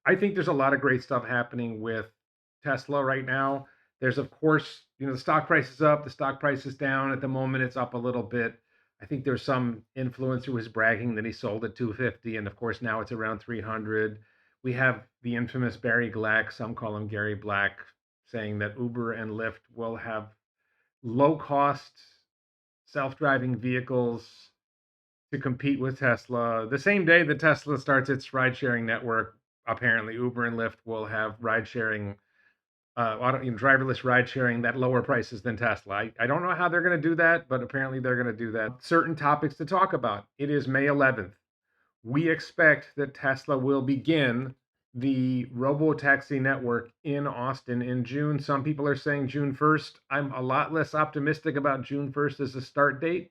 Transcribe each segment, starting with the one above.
I think there's a lot of great stuff happening with Tesla right now. There's, of course, the stock price is up, the stock price is down. At the moment, it's up a little bit. I think there's some influencer who was bragging that he sold at 250, and of course now it's around 300. We have the infamous Barry Black, some call him Gary Black, saying that Uber and Lyft will have low cost self-driving vehicles to compete with Tesla. The same day that Tesla starts its ride-sharing network, apparently Uber and Lyft will have ride-sharing, driverless ride-sharing at lower prices than Tesla. I don't know how they're going to do that, but apparently they're going to do that. Certain topics to talk about. It is May 11th. We expect that Tesla will begin the Robotaxi network in Austin in June. Some people are saying June 1st. I'm a lot less optimistic about June 1st as a start date,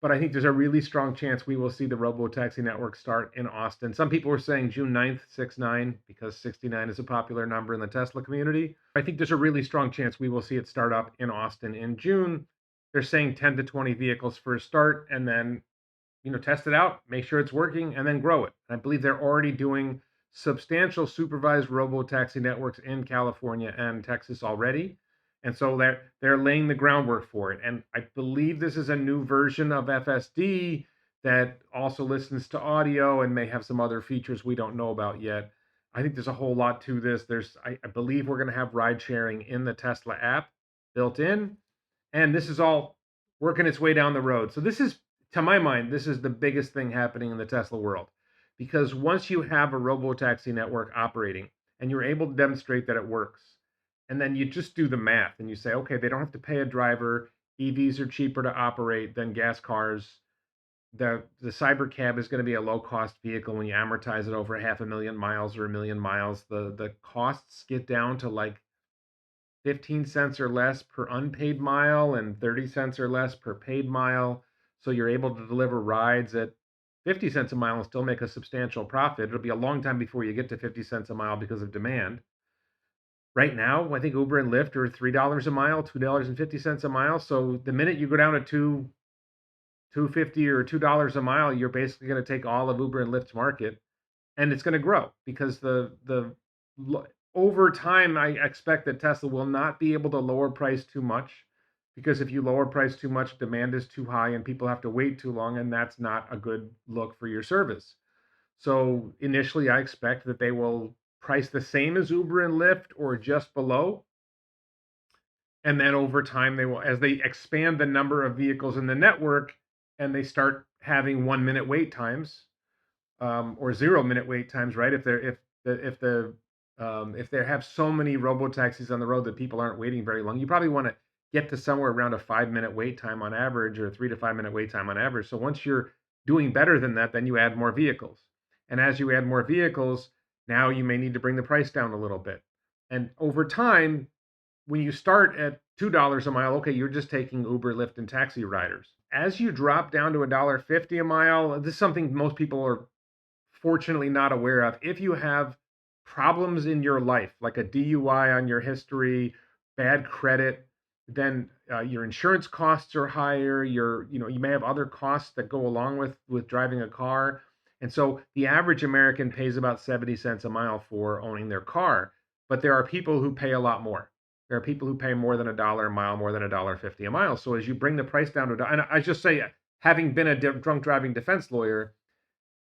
but I think there's a really strong chance we will see the Robotaxi network start in Austin. Some people were saying June 9th, 6-9, because 69 is a popular number in the Tesla community. I think there's a really strong chance we will see it start up in Austin in June. They're saying 10 to 20 vehicles for a start, and then test it out, make sure it's working, and then grow it. And I believe they're already doing substantial supervised robotaxi networks in California and Texas already. And so they're laying the groundwork for it. And I believe this is a new version of FSD that also listens to audio and may have some other features we don't know about yet. I think there's a whole lot to this. I believe we're going to have ride sharing in the Tesla app built in, and this is all working its way down the road. So this is, to my mind, this is the biggest thing happening in the Tesla world, because once you have a robotaxi network operating and you're able to demonstrate that it works, and then you just do the math and you say, okay, they don't have to pay a driver. EVs are cheaper to operate than gas cars. The Cybercab is going to be a low cost vehicle when you amortize it over 500,000 miles or 1,000,000 miles. The costs get down to like 15 cents or less per unpaid mile and 30 cents or less per paid mile. So you're able to deliver rides at 50 cents a mile and still make a substantial profit. It'll be a long time before you get to 50 cents a mile because of demand. Right now, I think Uber and Lyft are $3 a mile, $2.50 a mile. So the minute you go down to 2.50 or $2 a mile, you're basically going to take all of Uber and Lyft's market, and it's going to grow because over time, I expect that Tesla will not be able to lower price too much, because if you lower price too much, demand is too high and people have to wait too long, and that's not a good look for your service. So initially, I expect that they will price the same as Uber and Lyft or just below. And then over time, they will, as they expand the number of vehicles in the network and they start having 1 minute wait times, or 0 minute wait times, right? If they have so many robo taxis on the road that people aren't waiting very long, you probably want to get to somewhere around a 5 minute wait time on average, or 3 to 5 minute wait time on average. So once you're doing better than that, then you add more vehicles. And as you add more vehicles, now you may need to bring the price down a little bit. And over time, when you start at $2 a mile, okay, you're just taking Uber, Lyft, and taxi riders. As you drop down to $1.50 a mile, this is something most people are fortunately not aware of. If you have problems in your life, like a DUI on your history, bad credit, then your insurance costs are higher. You may have other costs that go along with driving a car. And so the average American pays about 70 cents a mile for owning their car. But there are people who pay a lot more. There are people who pay more than $1 a mile, more than $1.50 a mile. So as you bring the price down to, and I just say, having been a drunk driving defense lawyer,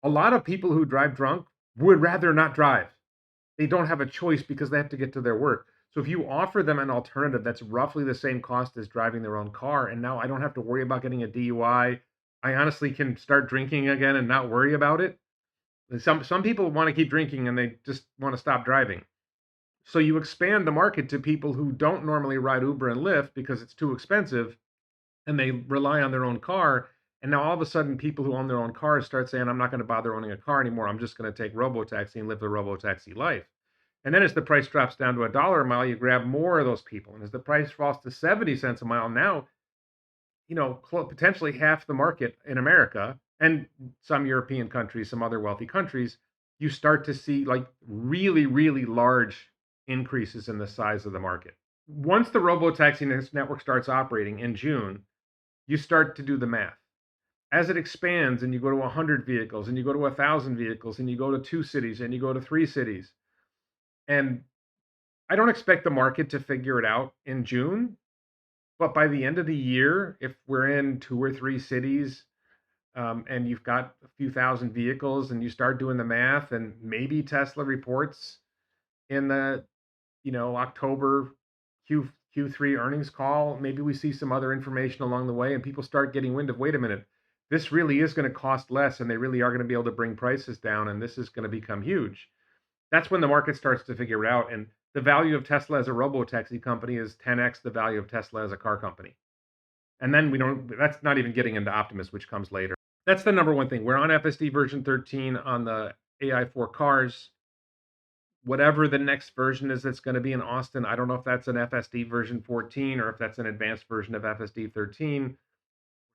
a lot of people who drive drunk would rather not drive. They don't have a choice because they have to get to their work. So if you offer them an alternative that's roughly the same cost as driving their own car, and now I don't have to worry about getting a DUI, I honestly can start drinking again and not worry about it. Some people want to keep drinking and they just want to stop driving. So you expand the market to people who don't normally ride Uber and Lyft because it's too expensive, and they rely on their own car. And now all of a sudden, people who own their own cars start saying, I'm not going to bother owning a car anymore. I'm just going to take Robotaxi and live the Robotaxi life. And then as the price drops down to $1 a mile, you grab more of those people. And as the price falls to 70 cents a mile, now, potentially half the market in America and some European countries, some other wealthy countries, you start to see like really, really large increases in the size of the market. Once the Robotaxi network starts operating in June, you start to do the math. as it expands and you go to 100 vehicles and you go to 1,000 vehicles and you go to 2 cities and you go to 3 cities, and I don't expect the market to figure it out in June, but by the end of the year, if we're in 2 or 3 cities, and you've got a few thousand vehicles and you start doing the math, and maybe Tesla reports in the October Q3 earnings call, maybe we see some other information along the way and people start getting wind of, wait a minute, this really is going to cost less and they really are going to be able to bring prices down and this is going to become huge. That's when the market starts to figure it out. And the value of Tesla as a robotaxi company is 10x the value of Tesla as a car company. And then that's not even getting into Optimus, which comes later. That's the number one thing. We're on FSD version 13 on the AI4 cars. Whatever the next version is that's going to be in Austin, I don't know if that's an FSD version 14 or if that's an advanced version of FSD 13. We're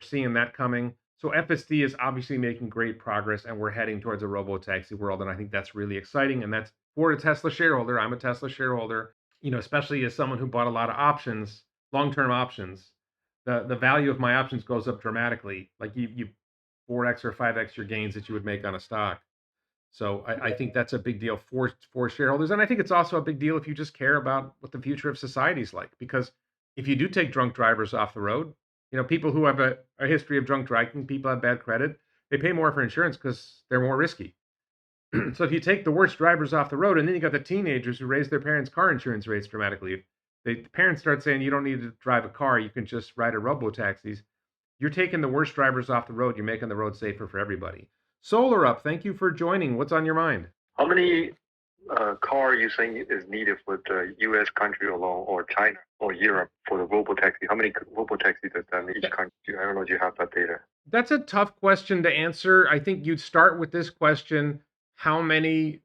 seeing that coming. So FSD is obviously making great progress and we're heading towards a robotaxi world. And I think that's really exciting. And that's for a Tesla shareholder. I'm a Tesla shareholder, especially as someone who bought a lot of options, long-term options. The value of my options goes up dramatically. Like you 4x or 5x your gains that you would make on a stock. So I think that's a big deal for shareholders. And I think it's also a big deal if you just care about what the future of society is like. Because if you do take drunk drivers off the road, people who have a history of drunk driving, people have bad credit, they pay more for insurance because they're more risky. So if you take the worst drivers off the road and then you got the teenagers who raise their parents' car insurance rates dramatically, the parents start saying you don't need to drive a car, you can just ride a robo-taxis. You're taking the worst drivers off the road. You're making the road safer for everybody. Solar Up, thank you for joining. What's on your mind? How many car you think is needed for the U.S. country alone, or China, or Europe for the robotaxi? How many robotaxis does that each country? I don't know if you have that data. That's a tough question to answer. I think you'd start with this question: how many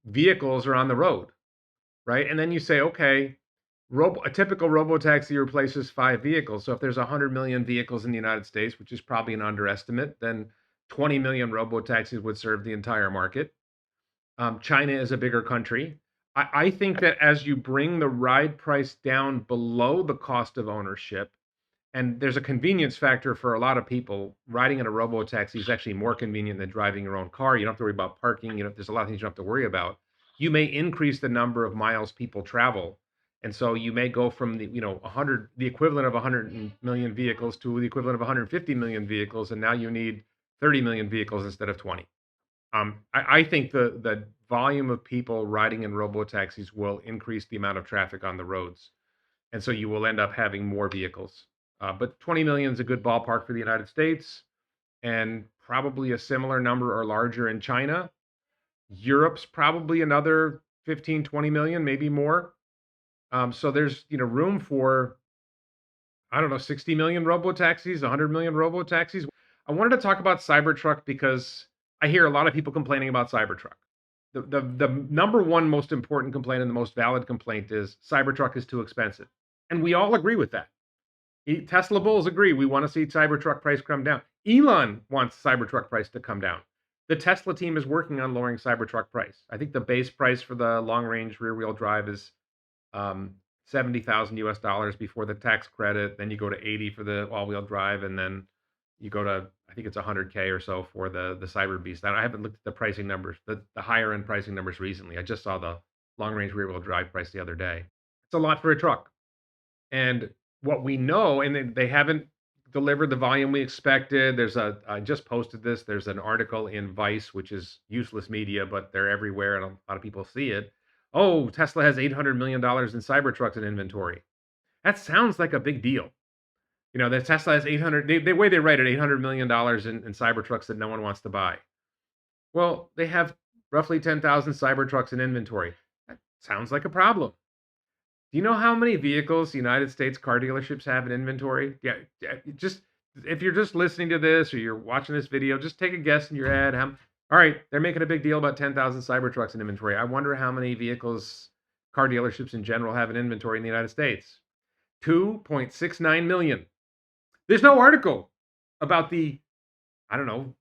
vehicles are on the road, right? And then you say, okay, a typical robotaxi replaces 5 vehicles. So if there's 100 million vehicles in the United States, which is probably an underestimate, then 20 million robotaxis would serve the entire market. China is a bigger country. I think that as you bring the ride price down below the cost of ownership, and there's a convenience factor for a lot of people, riding in a robotaxi is actually more convenient than driving your own car. You don't have to worry about parking. There's a lot of things you don't have to worry about. You may increase the number of miles people travel. And so you may go from the equivalent of 100 million vehicles to the equivalent of 150 million vehicles, and now you need 30 million vehicles instead of 20. I think the volume of people riding in robotaxis will increase the amount of traffic on the roads, and so you will end up having more vehicles. But 20 million is a good ballpark for the United States, and probably a similar number or larger in China. Europe's probably another 15, 20 million, maybe more. So there's room for, I don't know, 60 million robotaxis, 100 million robotaxis. I wanted to talk about Cybertruck because I hear a lot of people complaining about Cybertruck. The number one most important complaint and the most valid complaint is Cybertruck is too expensive. And we all agree with that. Tesla bulls agree. We want to see Cybertruck price come down. Elon wants Cybertruck price to come down. The Tesla team is working on lowering Cybertruck price. I think the base price for the long-range rear-wheel drive is $70,000 US before the tax credit. Then you go to 80 for the all-wheel drive, and then you go to, I think it's 100K or so for the Cyber Beast. I haven't looked at the pricing numbers, the higher end pricing numbers recently. I just saw the long-range rear-wheel drive price the other day. It's a lot for a truck. And what we know, and they haven't delivered the volume we expected. I just posted this. There's an article in Vice, which is useless media, but they're everywhere and a lot of people see it. Oh, Tesla has $800 million in Cybertrucks in inventory. That sounds like a big deal. The Tesla has 800, the way they write it, $800 million in Cybertrucks that no one wants to buy. Well, they have roughly 10,000 Cybertrucks in inventory. That sounds like a problem. Do you know how many vehicles United States car dealerships have in inventory? Yeah, just if you're just listening to this or you're watching this video, just take a guess in your head. All right, they're making a big deal about 10,000 Cybertrucks in inventory. I wonder how many vehicles car dealerships in general have in inventory in the United States. 2.69 million. There's no article about the, I don't know,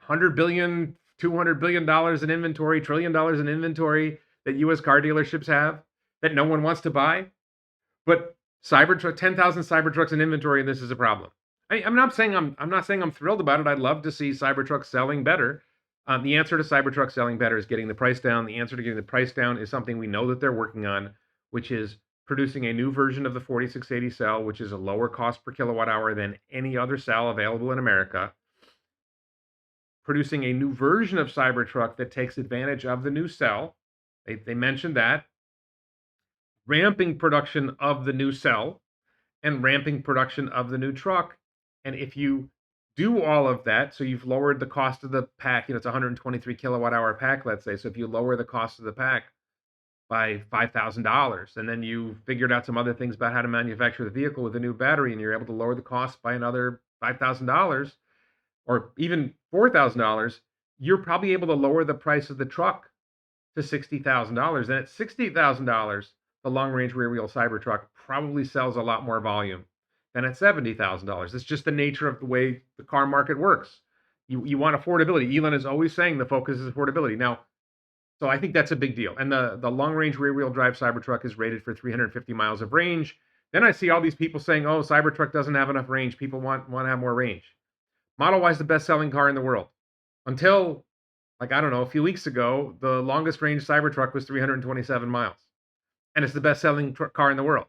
$100 billion, $200 billion in inventory, $1 trillion in inventory that U.S. car dealerships have that no one wants to buy. But 10,000 Cybertrucks in inventory, and this is a problem. I'm not saying I'm thrilled about it. I'd love to see Cybertruck selling better. The answer to Cybertruck selling better is getting the price down. The answer to getting the price down is something we know that they're working on, which is producing a new version of the 4680 cell, which is a lower cost per kilowatt hour than any other cell available in America. Producing a new version of Cybertruck that takes advantage of the new cell. They mentioned that. Ramping production of the new cell and ramping production of the new truck. And if you do all of that, so you've lowered the cost of the pack, it's a 123 kilowatt hour pack, let's say. So if you lower the cost of the pack by $5,000, and then you figured out some other things about how to manufacture the vehicle with a new battery, and you're able to lower the cost by another $5,000 or even $4,000, you're probably able to lower the price of the truck to $60,000. And at $60,000, the long range rear wheel Cybertruck probably sells a lot more volume than at $70,000. It's just the nature of the way the car market works. You want affordability. Elon is always saying the focus is affordability. Now, so I think that's a big deal. And the long range rear wheel drive Cybertruck is rated for 350 miles of range. Then I see all these people saying, "Oh, Cybertruck doesn't have enough range. People want to have more range." Model Y is the best selling car in the world until, like, I don't know, a few weeks ago, the longest range Cybertruck was 327 miles, and it's the best selling car in the world.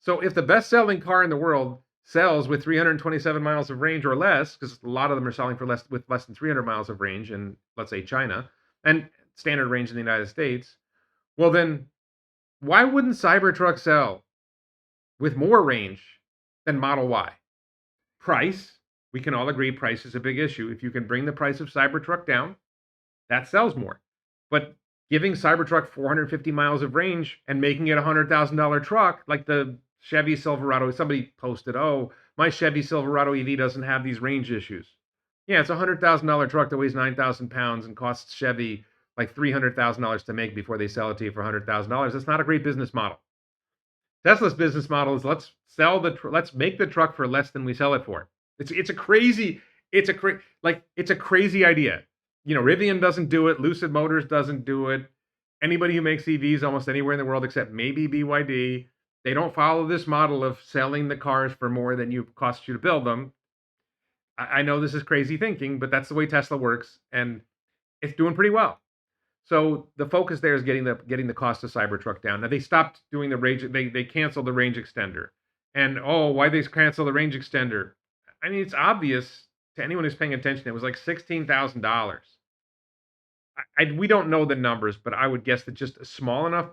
So if the best selling car in the world sells with 327 miles of range or less, because a lot of them are selling for less than 300 miles of range in, let's say, China, and standard range in the United States, well then, why wouldn't Cybertruck sell with more range than Model Y? Price, we can all agree price is a big issue. If you can bring the price of Cybertruck down, that sells more. But giving Cybertruck 450 miles of range and making it a $100,000 truck, like the Chevy Silverado, somebody posted, "Oh, my Chevy Silverado EV doesn't have these range issues." Yeah, it's a $100,000 truck that weighs 9,000 pounds and costs Chevy like $300,000 to make before they sell it to you for $100,000. That's not a great business model. Tesla's business model is let's make the truck for less than we sell it for. It's a crazy it's a crazy idea. Rivian doesn't do it. Lucid Motors doesn't do it. Anybody who makes EVs almost anywhere in the world except maybe BYD, they don't follow this model of selling the cars for more than you cost you to build them. I know this is crazy thinking, but that's the way Tesla works, and it's doing pretty well. So the focus there is getting the cost of Cybertruck down. Now they stopped doing the range. They canceled the range extender. And why they cancel the range extender? I mean, it's obvious to anyone who's paying attention. It was like $16,000. We don't know the numbers, but I would guess that just a small enough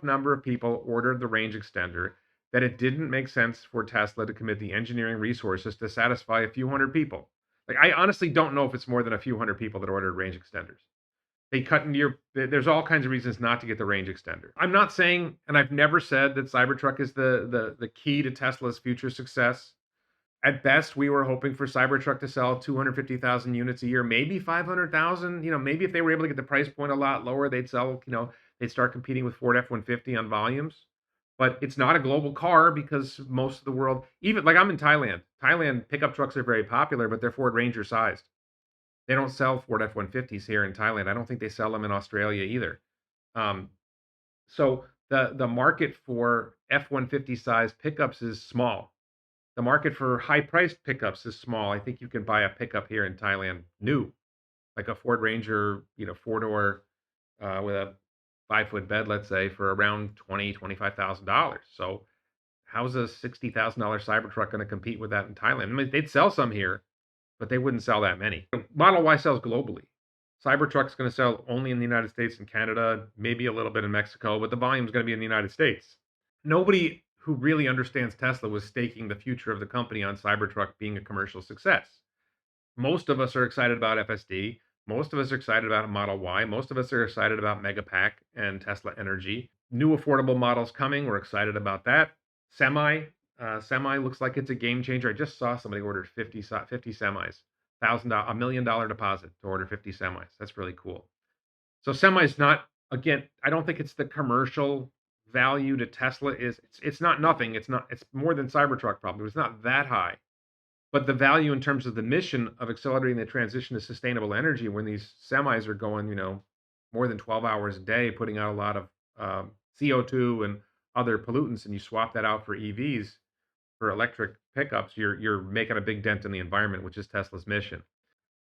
number of people ordered the range extender that it didn't make sense for Tesla to commit the engineering resources to satisfy a few hundred people. Like, I honestly don't know if it's more than a few hundred people that ordered range extenders. They cut into there's all kinds of reasons not to get the range extender. I'm not saying, and I've never said that Cybertruck is the key to Tesla's future success. At best, we were hoping for Cybertruck to sell 250,000 units a year, maybe 500,000. Maybe if they were able to get the price point a lot lower, they'd start competing with Ford F-150 on volumes. But it's not a global car because most of the world, even like I'm in Thailand. Thailand pickup trucks are very popular, but they're Ford Ranger sized. They don't sell Ford F-150s here in Thailand. I don't think they sell them in Australia either. Um, so the market for F-150 size pickups is small. The market for high-priced pickups is small. I think you can buy a pickup here in Thailand new, like a Ford Ranger, four-door with a 5-foot bed, let's say, for around $25,000. So how's a $60,000 Cybertruck going to compete with that in Thailand? I mean, they'd sell some here, but they wouldn't sell that many. Model Y sells globally. Cybertruck's going to sell only in the United States and Canada, maybe a little bit in Mexico, but the volume is going to be in the United States. Nobody who really understands Tesla was staking the future of the company on Cybertruck being a commercial success. Most of us are excited about FSD. Most of us are excited about Model Y. Most of us are excited about Megapack and Tesla Energy. New affordable models coming. We're excited about that. Semi looks like it's a game changer. I just saw somebody ordered 50 semis, $1 million deposit to order 50 semis. That's really cool. So semi's not, again, I don't think it's the commercial value to Tesla it's not nothing. It's more than Cybertruck probably. It's not that high. But the value in terms of the mission of accelerating the transition to sustainable energy when these semis are going, more than 12 hours a day, putting out a lot of CO2 and other pollutants, and you swap that out for EVs, for electric pickups, you're making a big dent in the environment, which is Tesla's mission.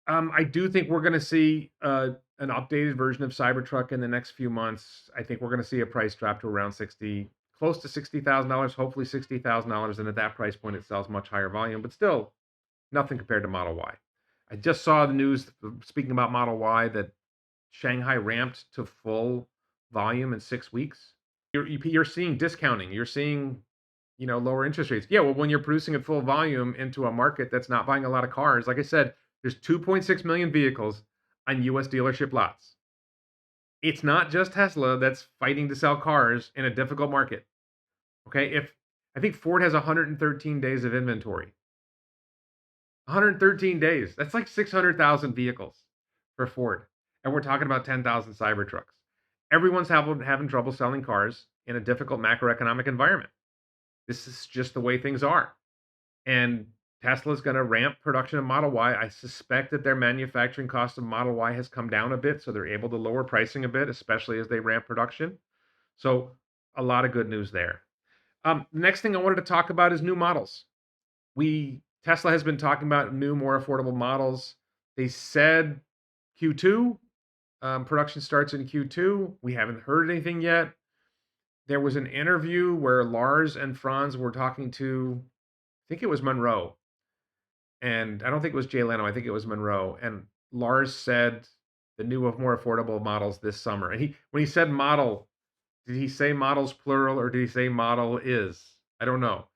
I do think we're going to see an updated version of Cybertruck in the next few months. I think we're going to see a price drop to around 60, close to $60,000, hopefully $60,000. And at that price point, it sells much higher volume, but still nothing compared to Model Y. I just saw the news, speaking about Model Y, that Shanghai ramped to full volume in 6 weeks. You're seeing discounting. You're seeing, lower interest rates. Yeah, well, when you're producing at full volume into a market that's not buying a lot of cars, like I said, there's 2.6 million vehicles on US dealership lots. It's not just Tesla that's fighting to sell cars in a difficult market. Okay, if I think Ford has 113 days of inventory. 113 days. That's like 600,000 vehicles for Ford. And we're talking about 10,000 Cybertrucks. Everyone's having trouble selling cars in a difficult macroeconomic environment. This is just the way things are. And Tesla's going to ramp production of Model Y. I suspect that their manufacturing cost of Model Y has come down a bit, so they're able to lower pricing a bit, especially as they ramp production. So a lot of good news there. The next thing I wanted to talk about is new models. Tesla has been talking about new, more affordable models. They said Q2, production starts in Q2. We haven't heard anything yet. There was an interview where Lars and Franz were talking to, I think it was Monroe, and I don't think it was Jay Leno. I think it was Monroe. And Lars said the new, more affordable models this summer. And when he said model, did he say models plural or did he say model is? I don't know.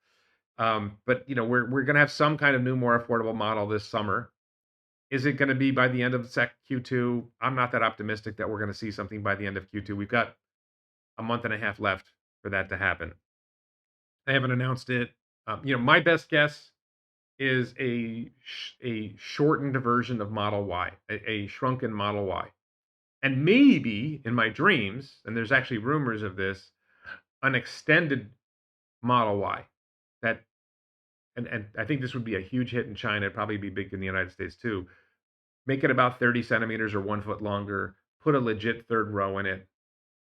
But we're going to have some kind of new, more affordable model this summer. Is it going to be by the end of Q2? I'm not that optimistic that we're going to see something by the end of Q2. We've got a month and a half left for that to happen. They haven't announced it. My best guess is a shortened version of Model Y, a shrunken Model Y, and maybe in my dreams, and there's actually rumors of this, an extended Model Y. That and I think this would be a huge hit in China. It'd probably be big in the United States too. Make it about 30 centimeters or 1 foot longer. Put a legit third row in it.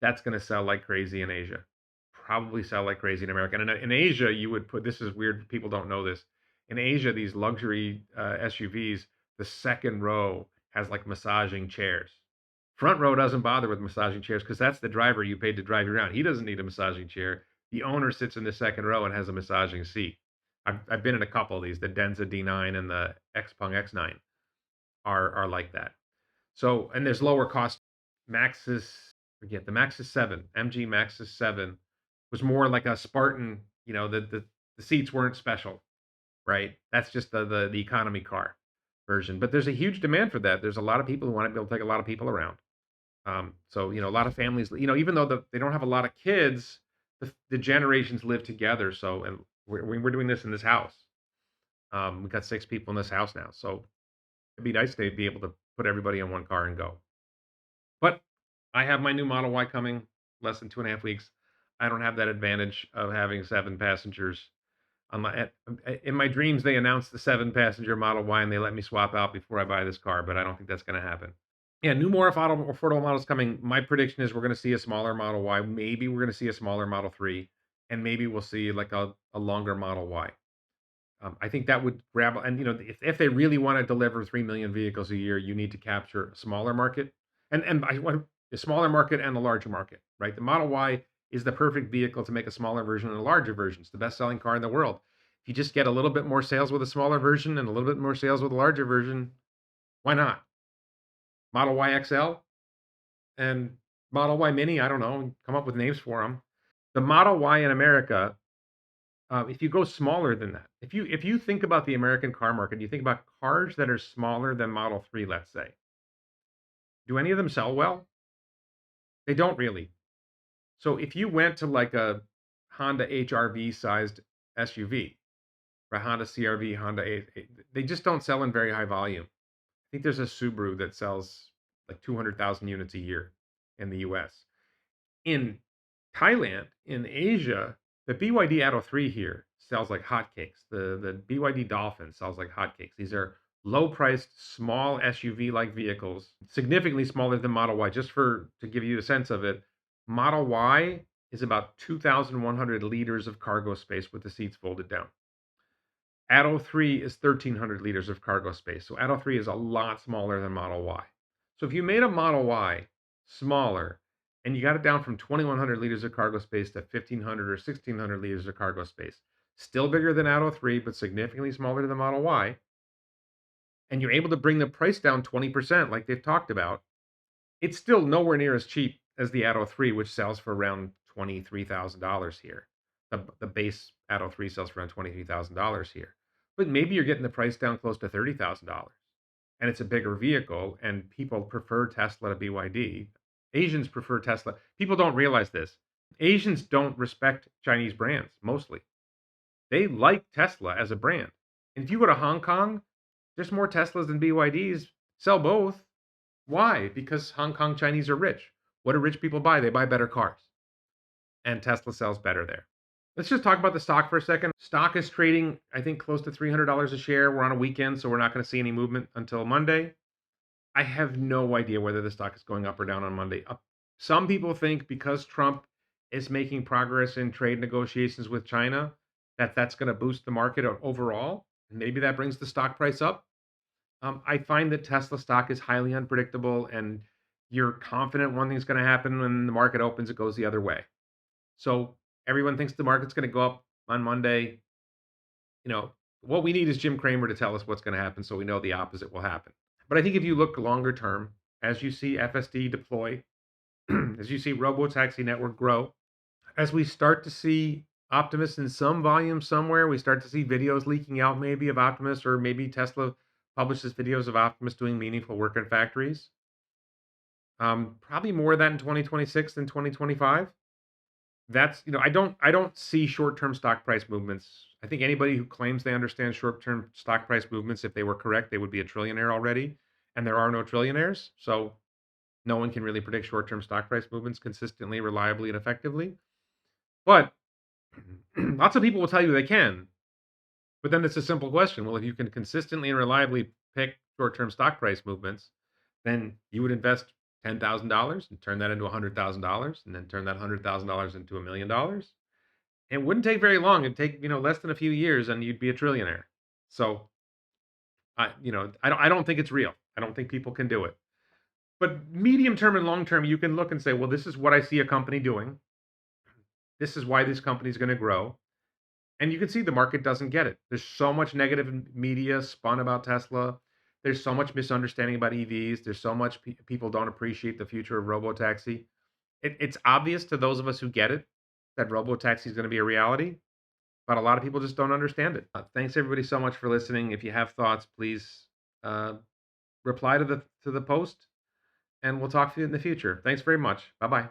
That's going to sell like crazy in Asia. Probably sell like crazy in America. And in Asia, you would put, this is weird, people don't know this. In Asia, these luxury SUVs, the second row has like massaging chairs. Front row doesn't bother with massaging chairs because that's the driver you paid to drive you around. He doesn't need a massaging chair. The owner sits in the second row and has a massaging seat. I've been in a couple of these. The Denza D9 and the Xpeng X9 are like that. So, and there's lower cost. The Maxus 7, MG Maxus 7 was more like a Spartan. The seats weren't special, right? That's just the economy car version. But there's a huge demand for that. There's a lot of people who want to be able to take a lot of people around. So a lot of families, even though they don't have a lot of kids, the generations live together. So, and we're doing this in this house. We've got 6 people in this house now. So it'd be nice to be able to put everybody in one car and go. But I have my new Model Y coming less than 2.5 weeks. I don't have that advantage of having 7 passengers. In my dreams, they announced the 7-passenger Model Y and they let me swap out before I buy this car, but I don't think that's going to happen. Yeah, new, more affordable models coming. My prediction is we're going to see a smaller Model Y. Maybe we're going to see a smaller Model 3, and maybe we'll see like a longer Model Y. I think that would grab, and if they really want to deliver 3 million vehicles a year, you need to capture a smaller market, and I want the smaller market and the larger market, right? The Model Y is the perfect vehicle to make a smaller version and a larger version. It's the best-selling car in the world. If you just get a little bit more sales with a smaller version and a little bit more sales with a larger version, why not? Model Y XL and Model Y Mini, I don't know, come up with names for them. The Model Y in America, if you go smaller than that, if you think about the American car market, you think about cars that are smaller than Model 3, let's say. Do any of them sell well? They don't really. So if you went to like a Honda HR-V sized SUV, or a Honda CR-V, Honda they just don't sell in very high volume. I think there's a Subaru that sells like 200,000 units a year in the US. In Thailand, in Asia, the BYD Atto 3 here sells like hotcakes. The BYD Dolphin sells like hotcakes. These are low-priced, small SUV-like vehicles, significantly smaller than Model Y. Just to give you a sense of it, Model Y is about 2,100 liters of cargo space with the seats folded down. Atto 3 is 1,300 liters of cargo space. So Atto 3 is a lot smaller than Model Y. So if you made a Model Y smaller and you got it down from 2,100 liters of cargo space to 1,500 or 1,600 liters of cargo space, still bigger than Atto 3, but significantly smaller than the Model Y, and you're able to bring the price down 20%, like they've talked about, it's still nowhere near as cheap as the Atto 3, which sells for around $23,000 here. The base Atto 3 sells for around $23,000 here. But maybe you're getting the price down close to $30,000. And it's a bigger vehicle, and people prefer Tesla to BYD. Asians prefer Tesla. People don't realize this. Asians don't respect Chinese brands mostly. They like Tesla as a brand. And if you go to Hong Kong, there's more Teslas than BYDs. Sell both. Why? Because Hong Kong Chinese are rich. What do rich people buy? They buy better cars. And Tesla sells better there. Let's just talk about the stock for a second. Stock is trading, I think, close to $300 a share. We're on a weekend, so we're not going to see any movement until Monday. I have no idea whether the stock is going up or down on Monday. Some people think because Trump is making progress in trade negotiations with China, that's going to boost the market overall. Maybe that brings the stock price up. I find that Tesla stock is highly unpredictable, and you're confident one thing's going to happen when the market opens, it goes the other way. So everyone thinks the market's going to go up on Monday. What we need is Jim Cramer to tell us what's going to happen so we know the opposite will happen. But I think if you look longer term, as you see FSD deploy, as you see Robotaxi network grow, as we start to see Optimus in some volume somewhere, we start to see videos leaking out maybe of Optimus, or maybe Tesla publishes videos of Optimus doing meaningful work in factories. Probably more of that in 2026 than 2025. That's I don't see short-term stock price movements. I think anybody who claims they understand short-term stock price movements, if they were correct, they would be a trillionaire already, and there are no trillionaires. So no one can really predict short-term stock price movements consistently, reliably, and effectively. But lots of people will tell you they can. But then it's a simple question. Well, if you can consistently and reliably pick short-term stock price movements, then you would invest $10,000 and turn that into $100,000, and then turn that $100,000 into $1,000,000. It wouldn't take very long. It'd take less than a few years, and you'd be a trillionaire. So I don't think it's real. I don't think people can do it. But medium term and long term, you can look and say, well, this is what I see a company doing. This is why this company is going to grow. And you can see the market doesn't get it. There's so much negative media spun about Tesla. There's so much misunderstanding about EVs. There's so much people don't appreciate the future of robotaxi. It's obvious to those of us who get it that robotaxi is going to be a reality, but a lot of people just don't understand it. Thanks everybody so much for listening. If you have thoughts, please reply to the post, and we'll talk to you in the future. Thanks very much. Bye bye.